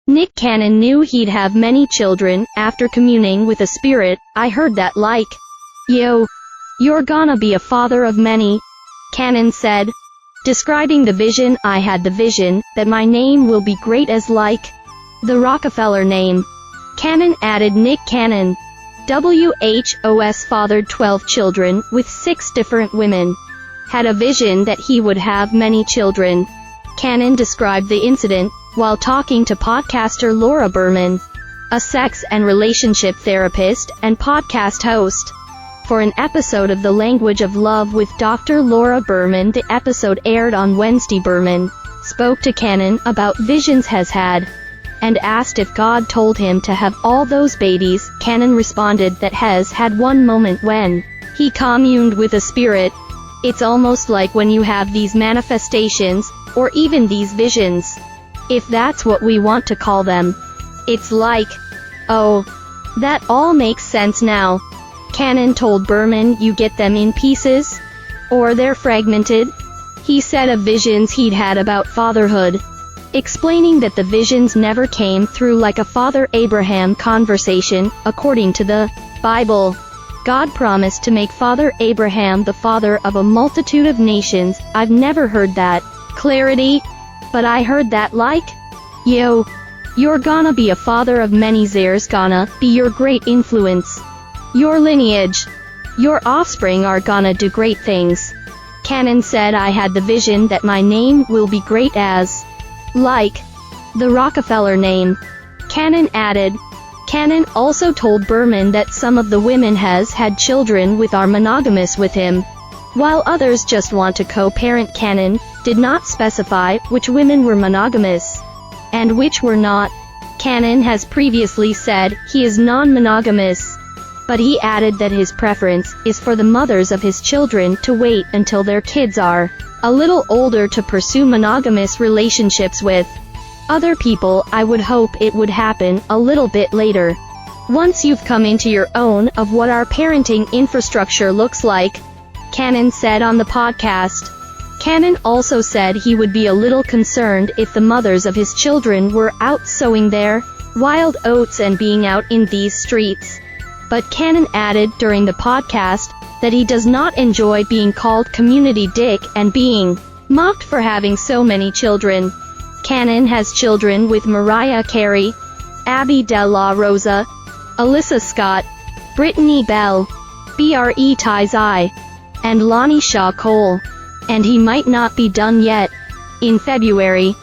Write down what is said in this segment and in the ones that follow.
Nick Cannon knew he'd have many children. After communing with a spirit, I heard that like, "Yo, you're gonna be a father of many," Cannon said. Describing the vision, "I had the vision that my name will be great as like the Rockefeller name." Cannon added. Nick Cannon, WHOS, fathered 12 children with 6 different women. Had a vision that he would have many children. Cannon described the incident while talking to podcaster Laura Berman, a sex and relationship therapist and podcast host. For an episode of The Language of Love with Dr. Laura Berman, the episode aired on Wednesday. Berman spoke to Cannon about visions has had, and asked if God told him to have all those babies. Cannon responded that has had one moment when he communed with a spirit. "It's almost like when you have these manifestations, or even these visions, if that's what we want to call them. It's like, oh, that all makes sense now." Cannon told Berman, "You get them in pieces? Or they're fragmented?" He said of visions he'd had about fatherhood, explaining that the visions never came through like a Father Abraham conversation. According to the Bible, God promised to make Father Abraham the father of a multitude of nations. I've never heard that clarity, but I heard that like, "Yo, you're gonna be a father of many. There's gonna be your great influence. Your lineage, your offspring are gonna do great things." Cannon said, "I had the vision that my name will be great as like the Rockefeller name." Cannon added. Cannon also told Berman that some of the women has had children with are monogamous with him, while others just want to co-parent. Cannon did not specify which women were monogamous and which were not. Cannon has previously said he is non-monogamous, but he added that his preference is for the mothers of his children to wait until their kids are a little older to pursue monogamous relationships with other people. "I would hope it would happen a little bit later, once you've come into your own of what our parenting infrastructure looks like," Cannon said on the podcast. Cannon also said he would be a little concerned if the mothers of his children were out sowing their wild oats and being out in these streets. But Cannon added during the podcast that he does not enjoy being called community dick and being mocked for having so many children. Cannon has children with Mariah Carey, Abby De La Rosa, Alyssa Scott, Brittany Bell, Bre Tizai, and Lonnie Shaw Cole. And he might not be done yet. In February,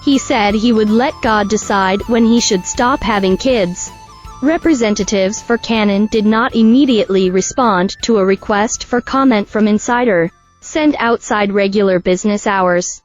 he said he would let God decide when he should stop having kids. Representatives for Cannon did not immediately respond to a request for comment from Insider, sent outside regular business hours.